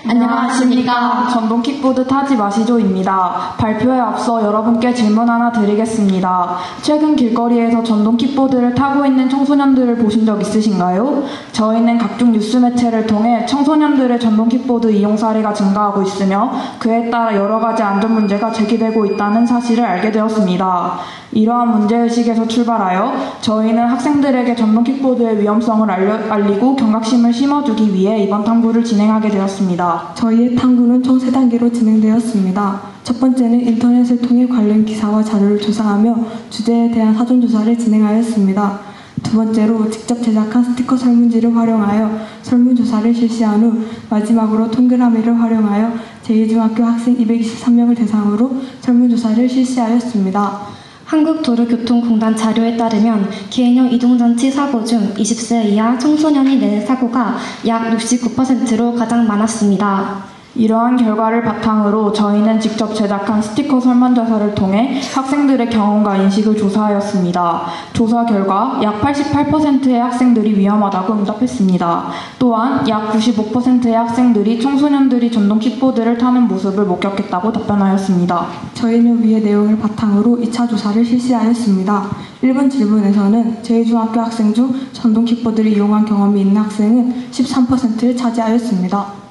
안녕하십니까. 전동 킥보드 타지 마시죠입니다. 발표에 앞서 여러분께 질문 하나 드리겠습니다. 최근 길거리에서 전동 킥보드를 타고 있는 청소년들을 보신 적 있으신가요? 저희는 각종 뉴스 매체를 통해 청소년들의 전동 킥보드 이용 사례가 증가하고 있으며 그에 따라 여러 가지 안전 문제가 제기되고 있다는 사실을 알게 되었습니다. 이러한 문제의식에서 출발하여 저희는 학생들에게 전동 킥보드의 위험성을 알리고 경각심을 심어주기 위해 이번 탐구를 진행하게 되었습니다. 저희의 탐구는 총 3단계로 진행되었습니다. 첫 번째는 인터넷을 통해 관련 기사와 자료를 조사하며 주제에 대한 사전조사를 진행하였습니다. 두 번째로 직접 제작한 스티커 설문지를 활용하여 설문조사를 실시한 후 마지막으로 동그라미를 활용하여 제2중학교 학생 223명을 대상으로 설문조사를 실시하였습니다. 한국도로교통공단 자료에 따르면 개인용 이동장치 사고 중 20세 이하 청소년이 낸 사고가 약 69%로 가장 많았습니다. 이러한 결과를 바탕으로 저희는 직접 제작한 스티커 설문조사를 통해 학생들의 경험과 인식을 조사하였습니다. 조사 결과 약 88%의 학생들이 위험하다고 응답했습니다. 또한 약 95%의 학생들이 청소년들이 전동 킥보드를 타는 모습을 목격했다고 답변하였습니다. 저희는 위의 내용을 바탕으로 2차 조사를 실시하였습니다. 1번 질문에서는 제2중학교 학생 중 전동 킥보드를 이용한 경험이 있는 학생은 13%를 차지하였습니다.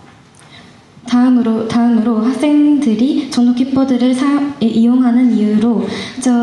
다음으로 학생들이 전동 킥보드를 이용하는 이유로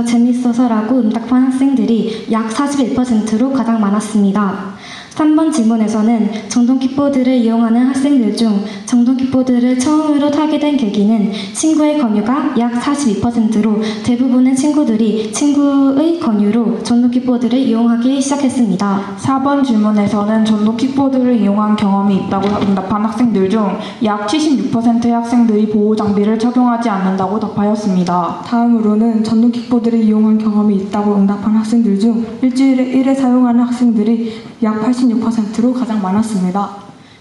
재밌어서라고 응답한 학생들이 약 41%로 가장 많았습니다. 3번 질문에서는 전동 킥보드를 이용하는 학생들 중 전동 킥보드를 처음으로 타게 된 계기는 친구의 권유가 약 42%로 대부분의 친구들이 친구의 권유로 전동 킥보드를 이용하기 시작했습니다. 4번 질문에서는 전동 킥보드를 이용한 경험이 있다고 응답한 학생들 중 약 76%의 학생들이 보호장비를 착용하지 않는다고 답하였습니다. 다음으로는 전동 킥보드를 이용한 경험이 있다고 응답한 학생들 중 일주일에 1회 사용하는 학생들이 약 86%로 가장 많았습니다.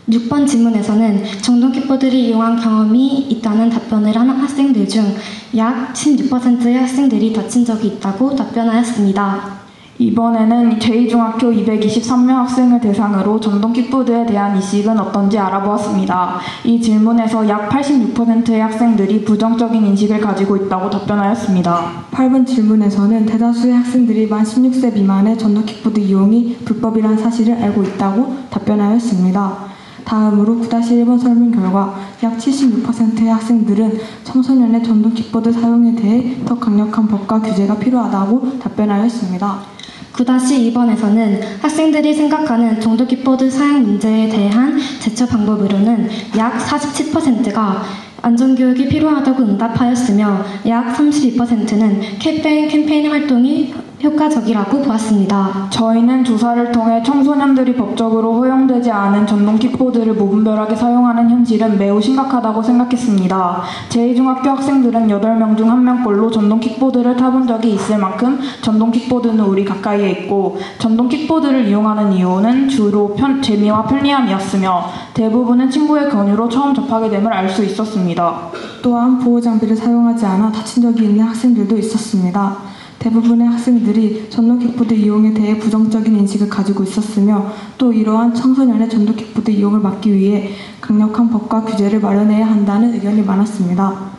6번 질문에서는 전동 킥보드를 이용한 경험이 있다는 답변을 한 학생들 중 약 16%의 학생들이 다친 적이 있다고 답변하였습니다. 이번에는 제2중학교 223명 학생을 대상으로 전동 킥보드에 대한 인식은 어떤지 알아보았습니다. 이 질문에서 약 86%의 학생들이 부정적인 인식을 가지고 있다고 답변하였습니다. 8번 질문에서는 대다수의 학생들이 만 16세 미만의 전동 킥보드 이용이 불법이라는 사실을 알고 있다고 답변하였습니다. 다음으로 9-1번 설문 결과 약 76%의 학생들은 청소년의 전동 킥보드 사용에 대해 더 강력한 법과 규제가 필요하다고 답변하였습니다. 9-2번에서는 학생들이 생각하는 전동 킥보드 사용 문제에 대한 대처 방법으로는 약 47%가 안전교육이 필요하다고 응답하였으며 약 32%는 캠페인 활동이 효과적이라고 보았습니다. 저희는 조사를 통해 청소년들이 법적으로 허용되지 않은 전동 킥보드를 무분별하게 사용하는 현실은 매우 심각하다고 생각했습니다. 제2중학교 학생들은 8명 중 1명꼴로 전동 킥보드를 타본 적이 있을 만큼 전동 킥보드는 우리 가까이에 있고 전동 킥보드를 이용하는 이유는 주로 재미와 편리함이었으며 대부분은 친구의 권유로 처음 접하게 됨을 알 수 있었습니다. 또한 보호장비를 사용하지 않아 다친 적이 있는 학생들도 있었습니다. 대부분의 학생들이 전동 킥보드 이용에 대해 부정적인 인식을 가지고 있었으며 또 이러한 청소년의 전동 킥보드 이용을 막기 위해 강력한 법과 규제를 마련해야 한다는 의견이 많았습니다.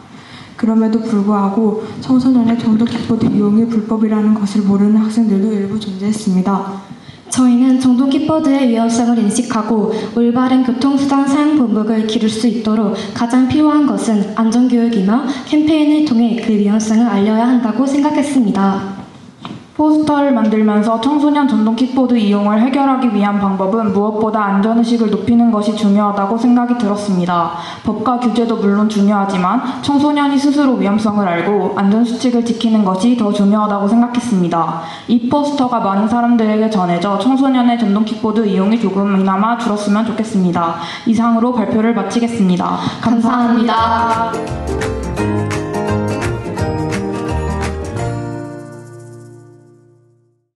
그럼에도 불구하고 청소년의 전동 킥보드 이용이 불법이라는 것을 모르는 학생들도 일부 존재했습니다. 저희는 전동 킥보드의 위험성을 인식하고 올바른 교통수단 사용 방법을 기를 수 있도록 가장 필요한 것은 안전교육이며 캠페인을 통해 그 위험성을 알려야 한다고 생각했습니다. 포스터를 만들면서 청소년 전동 킥보드 이용을 해결하기 위한 방법은 무엇보다 안전의식을 높이는 것이 중요하다고 생각이 들었습니다. 법과 규제도 물론 중요하지만 청소년이 스스로 위험성을 알고 안전수칙을 지키는 것이 더 중요하다고 생각했습니다. 이 포스터가 많은 사람들에게 전해져 청소년의 전동 킥보드 이용이 조금이나마 줄었으면 좋겠습니다. 이상으로 발표를 마치겠습니다. 감사합니다.